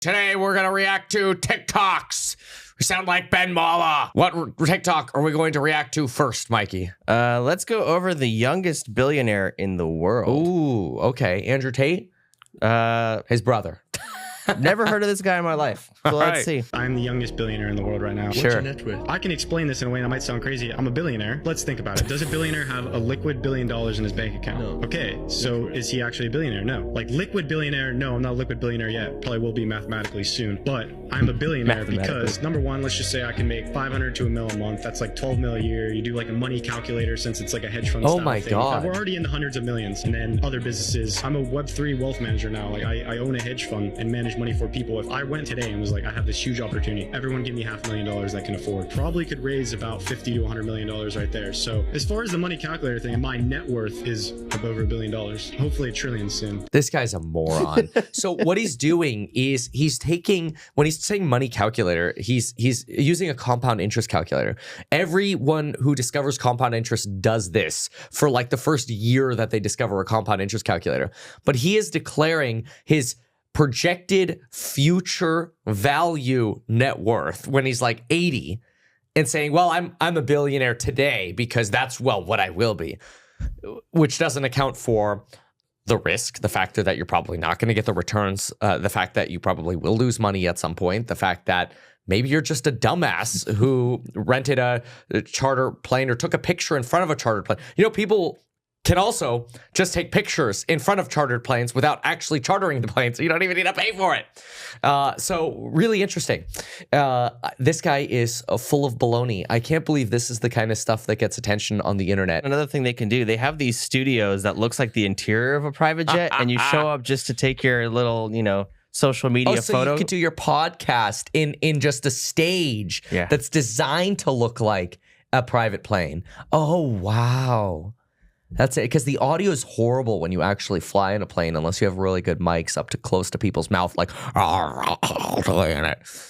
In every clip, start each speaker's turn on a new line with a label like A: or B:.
A: Today we're going to react to TikToks. We sound like Ben Mala. What TikTok are we going to react to first, Mikey?
B: Let's go over the youngest billionaire in the world.
A: Ooh, okay. Andrew Tate? His brother.
B: Never heard of this guy in my life. So let's see.
C: I'm the youngest billionaire in the world right now.
A: Sure.
C: What's your net worth? I can explain this in a way that might sound crazy. I'm a billionaire. Let's think about it. Does a billionaire have a liquid $1 billion in his bank account?
B: No.
C: Okay, so is he actually a billionaire? No. Like liquid billionaire? No, I'm not a liquid billionaire yet. Probably will be mathematically soon. But I'm a billionaire because number one, let's just say I can make 500 to $1 million a month. That's like 12 mil a year. You do like a money calculator since it's like a hedge fund.
A: Oh
C: style
A: my
C: thing.
A: God.
C: We're already in the hundreds of millions. And then other businesses. I'm a Web3 wealth manager now. Like I own a hedge fund and manage money for people. If I went today and was like, I have this huge opportunity, everyone give me $500,000 that can afford, probably could raise about $50 to $100 million right there. So as far as the money calculator thing, my net worth is above $1 billion, hopefully $1 trillion soon.
A: This guy's a moron. So what he's doing is he's taking, when he's saying money calculator, he's using a compound interest calculator. Everyone who discovers compound interest does this for like the first year that they discover a compound interest calculator. But he is declaring his projected future value net worth when he's like 80 and saying, well, I'm a billionaire today because that's, well, what I will be, which doesn't account for the risk, the factor that you're probably not going to get the returns, the fact that you probably will lose money at some point, the fact that maybe you're just a dumbass who rented a charter plane or took a picture in front of a chartered plane. You know, people can also just take pictures in front of chartered planes without actually chartering the plane, so you don't even need to pay for it. So really interesting. This guy is full of baloney. I can't believe this is the kind of stuff that gets attention on the internet.
B: Another thing they can do, they have these studios that looks like the interior of a private jet, and you show up just to take your little, social media
A: so
B: photo.
A: You could do your podcast in just a stage that's designed to look like a private plane. Oh, wow. That's it, because the audio is horrible when you actually fly in a plane unless you have really good mics up to close to people's mouth, like,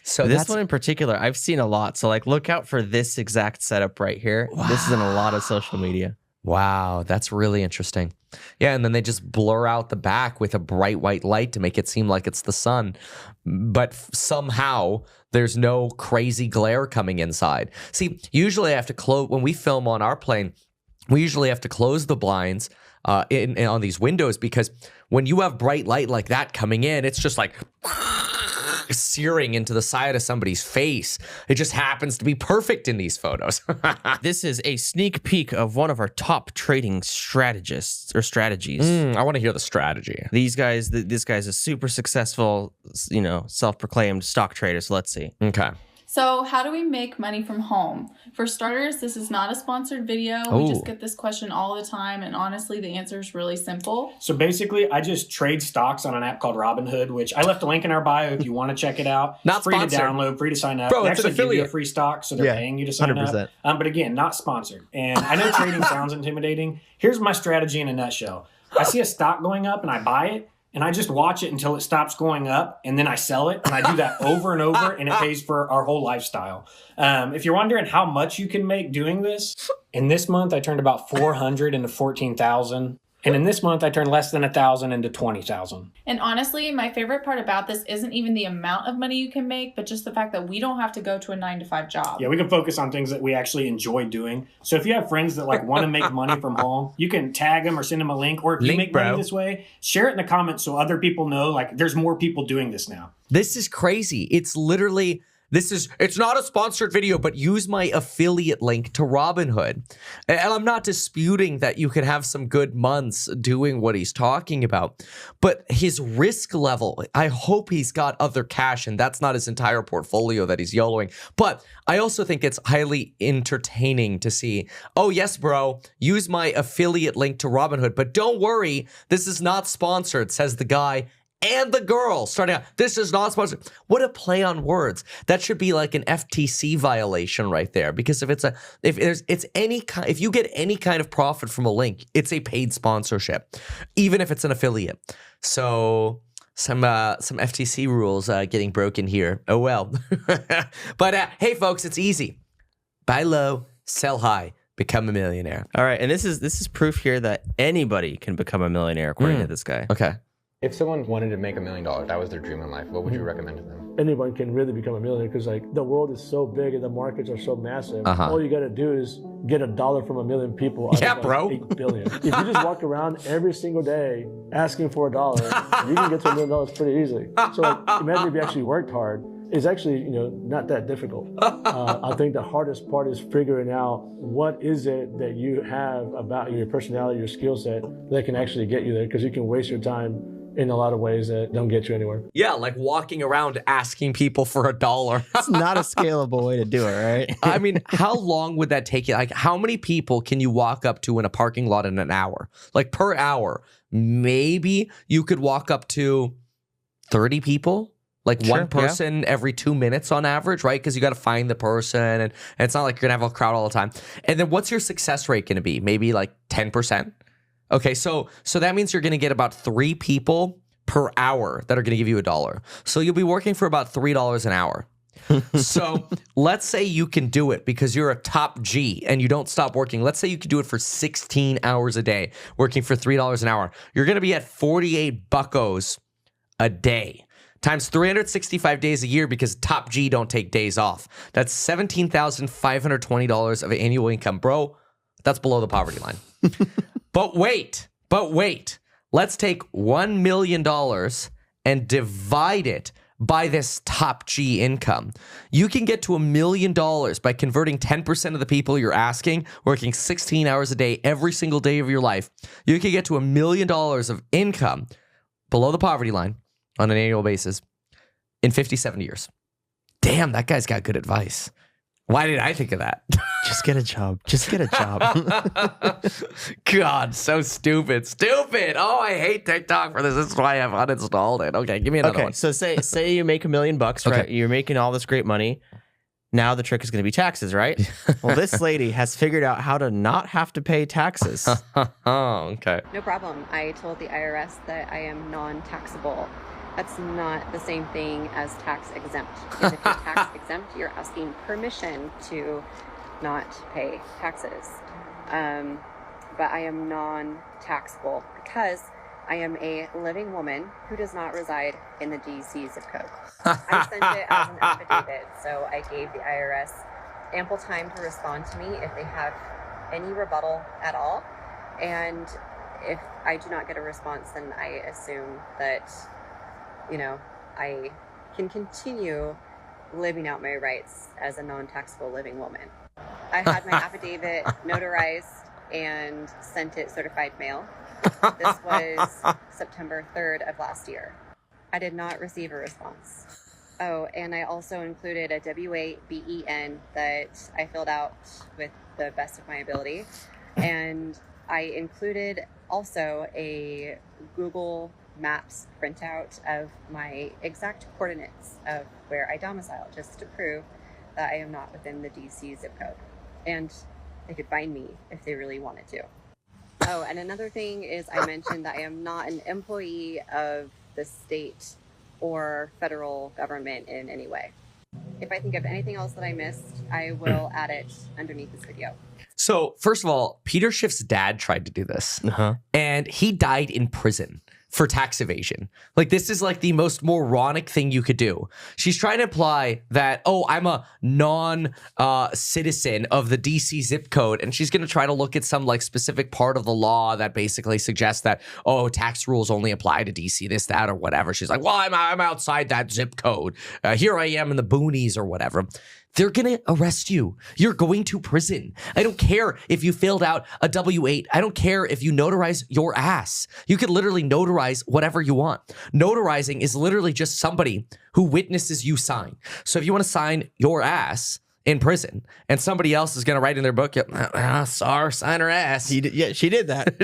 A: so
B: this one in particular, I've seen a lot. So like, look out for this exact setup right here. Wow. This is in a lot of social media.
A: Wow, that's really interesting. Yeah, and then they just blur out the back with a bright white light to make it seem like it's the sun. But somehow there's no crazy glare coming inside. See, usually I have to close, when we film on our plane, we usually have to close the blinds on these windows because when you have bright light like that coming in, it's just like searing into the side of somebody's face. It just happens to be perfect in these photos.
B: This is a sneak peek of one of our top trading strategies.
A: I want to hear the strategy.
B: This guy's a super successful, self-proclaimed stock trader. So let's see.
A: Okay.
D: So how do we make money from home? For starters, this is not a sponsored video. We just get this question all the time, and honestly, the answer is really simple.
E: So basically, I just trade stocks on an app called Robinhood, which I left a link in our bio if you want to check it out.
A: Not
E: it's free
A: sponsored.
E: to download, free to sign up.
A: Bro,
E: they
A: it's an
E: actually give you
A: affiliate.
E: a free stock, so they're paying you to sign
B: 100%.
E: up. But again, not sponsored. And I know trading sounds intimidating. Here's my strategy in a nutshell. I see a stock going up and I buy it. And I just watch it until it stops going up, and then I sell it. And I do that over and over, and it pays for our whole lifestyle. If you're wondering how much you can make doing this, in this month I turned about 400 into 14,000. And in this month, I turned less than 1,000 into 20,000.
D: And honestly, my favorite part about this isn't even the amount of money you can make, but just the fact that we don't have to go to a 9-to-5 job.
E: Yeah, we can focus on things that we actually enjoy doing. So if you have friends that want to make money from home, you can tag them or send them a link. Or if you make money this way, share it in the comments so other people know there's more people doing this now.
A: This is crazy. It's literally... It's not a sponsored video, but use my affiliate link to Robinhood. And I'm not disputing that you can have some good months doing what he's talking about, but his risk level, I hope he's got other cash and that's not his entire portfolio that he's YOLOing. But I also think it's highly entertaining to see, oh yes, bro, use my affiliate link to Robinhood, but don't worry, this is not sponsored, says the guy and the girl starting out. This is not sponsored. What a play on words. That should be like an FTC violation right there. Because if you get any kind of profit from a link, it's a paid sponsorship, even if it's an affiliate. So some FTC rules getting broken here. Oh well. But hey folks, it's easy. Buy low, sell high, become a millionaire.
B: All right, and this is proof here that anybody can become a millionaire according to this guy.
A: Okay.
F: If someone wanted to make $1 million, that was their dream in life, what would you recommend to them?
G: Anyone can really become a millionaire because like the world is so big and the markets are so massive. All you got to do is get $1 from 1 million people.
A: Yeah, bro.
G: 8 billion. If you just walk around every single day asking for $1, you can get to $1 million pretty easily. So like, imagine if you actually worked hard. It's actually, not that difficult. I think the hardest part is figuring out what is it that you have about your personality, your skill set that can actually get you there, because you can waste your time in a lot of ways that don't get you anywhere.
A: Yeah, like walking around asking people for $1.
B: It's not a scalable way to do it, right?
A: I mean, how long would that take you? Like, how many people can you walk up to in a parking lot in an hour? Like, per hour, maybe you could walk up to 30 people? Like
B: Sure,
A: one person every 2 minutes on average, right? Because you got to find the person, and it's not like you're going to have a crowd all the time. And then what's your success rate going to be? Maybe like 10%? Okay, so that means you're going to get about 3 people per hour that are going to give you $1. So you'll be working for about $3 an hour. So let's say you can do it because you're a top G and you don't stop working. Let's say you could do it for 16 hours a day, working for $3 an hour. You're going to be at 48 buckos a day. Times 365 days a year, because top G don't take days off. That's $17,520 of annual income. Bro, that's below the poverty line. But wait. Let's take $1 million and divide it by this top G income. You can get to $1 million by converting 10% of the people you're asking, working 16 hours a day every single day of your life. You can get to $1 million of income below the poverty line on an annual basis in 57 years. Damn, that guy's got good advice. Why did I think of that?
B: Just get a job. Just get a job.
A: God, so stupid. Oh, I hate TikTok for this. This is why I've uninstalled it. Okay, give me another one.
B: So say you make $1 million, right?
A: Okay.
B: You're making all this great money. Now the trick is going to be taxes, right? Well, this lady has figured out how to not have to pay taxes.
A: Oh, okay.
H: No problem. I told the IRS that I am non-taxable. That's not the same thing as tax exempt. Because if you're tax exempt, you're asking permission to not pay taxes. But I am non-taxable because I am a living woman who does not reside in the DC zip code. I sent it as an affidavit, so I gave the IRS ample time to respond to me if they have any rebuttal at all. And if I do not get a response, then I assume that, I can continue living out my rights as a non-taxable living woman. I had my affidavit notarized and sent it certified mail. This was September 3rd of last year. I did not receive a response. Oh, and I also included a W-8-BEN that I filled out with the best of my ability. And I included also a Google Maps printout of my exact coordinates of where I domicile, just to prove that I am not within the DC zip code. And they could find me if they really wanted to. Oh, and another thing is I mentioned that I am not an employee of the state or federal government in any way. If I think of anything else that I missed, I will add it underneath this video.
A: So, first of all, Peter Schiff's dad tried to do this, and he died in prison for tax evasion. Like, this is like the most moronic thing you could do. She's trying to imply that, oh, I'm a non-citizen of the DC zip code, and she's going to try to look at some like specific part of the law that basically suggests that, oh, tax rules only apply to DC, this, that, or whatever. She's like, well, I'm outside that zip code. Here I am in the boonies or whatever. They're going to arrest you. You're going to prison. I don't care if you filled out a W-8. I don't care if you notarize your ass. You could literally notarize whatever you want. Notarizing is literally just somebody who witnesses you sign. So if you want to sign your ass in prison and somebody else is going to write in their book, SAR, sign her ass.
B: She did that.
A: She did that.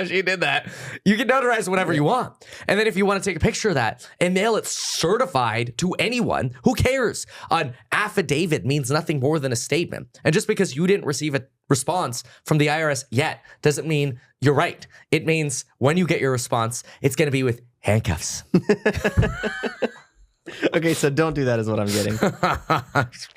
A: She did that. You can notarize whatever you want. And then if you want to take a picture of that and mail it certified to anyone, who cares? An affidavit means nothing more than a statement. And just because you didn't receive a response from the IRS yet doesn't mean you're right. It means when you get your response, it's going to be with handcuffs.
B: Okay, so don't do that is what I'm getting.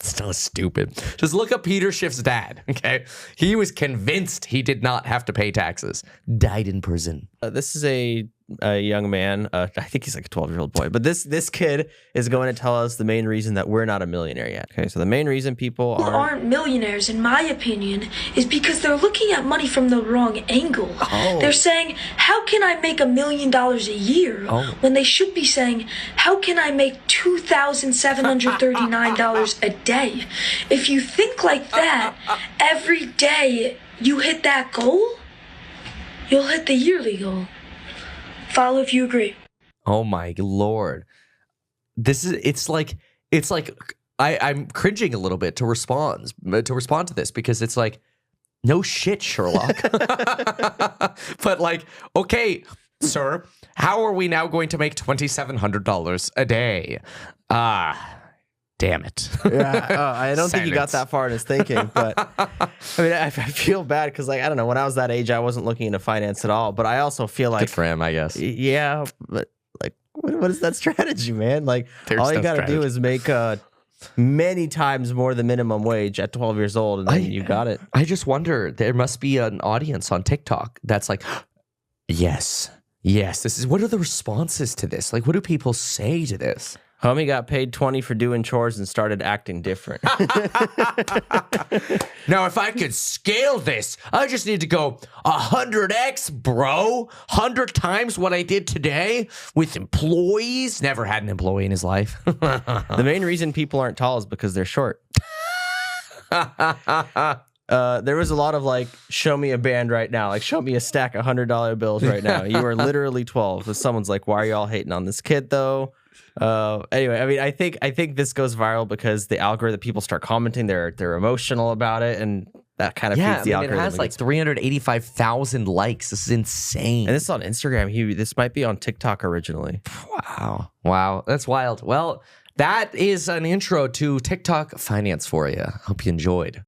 A: Still stupid. Just look up Peter Schiff's dad, okay? He was convinced he did not have to pay taxes. Died in prison.
B: This is a young man. I think he's like a 12-year-old boy. But this kid is going to tell us the main reason that we're not a millionaire yet. Okay, so the main reason people
I: aren't millionaires, in my opinion, is because they're looking at money from the wrong angle.
B: Oh.
I: They're saying, how can I make $1 million a year?
B: Oh.
I: When they should be saying, how can I make $2,739 a day? If you think like that, every day you hit that goal, you'll hit the yearly goal. Follow if you agree.
A: Oh my Lord. It's like I'm cringing a little bit to respond to this, because it's like, no shit, Sherlock. But like, okay, sir, how are we now going to make $2,700 a day? Damn it.
B: Yeah, I don't think he got that far in his thinking, but I mean, I feel bad because, like, I don't know, when I was that age, I wasn't looking into finance at all, but I also feel like,
A: good for him, I guess.
B: Yeah, but like, what is that strategy, man? Like, all you got to do is make many times more than minimum wage at 12 years old, and then you got it.
A: I just wonder, there must be an audience on TikTok that's like, yes, this is, what are the responses to this? Like, what do people say to this?
B: Homie got paid 20 for doing chores and started acting different.
A: Now, if I could scale this, I just need to go 100x, bro. 100 times what I did today with employees. Never had an employee in his life.
B: The main reason people aren't tall is because they're short. There was a lot of like, show me a band right now. Like, show me a stack of $100 bills right now. You are literally 12. So someone's like, why are y'all hating on this kid though? Anyway, I mean, I think this goes viral because the algorithm, people start commenting, they're emotional about it, and that kind of feeds the algorithm.
A: It has like 385,000 likes. This is insane.
B: And this is on Instagram. This might be on TikTok originally.
A: Wow, that's wild. Well, that is an intro to TikTok finance for you. Hope you enjoyed.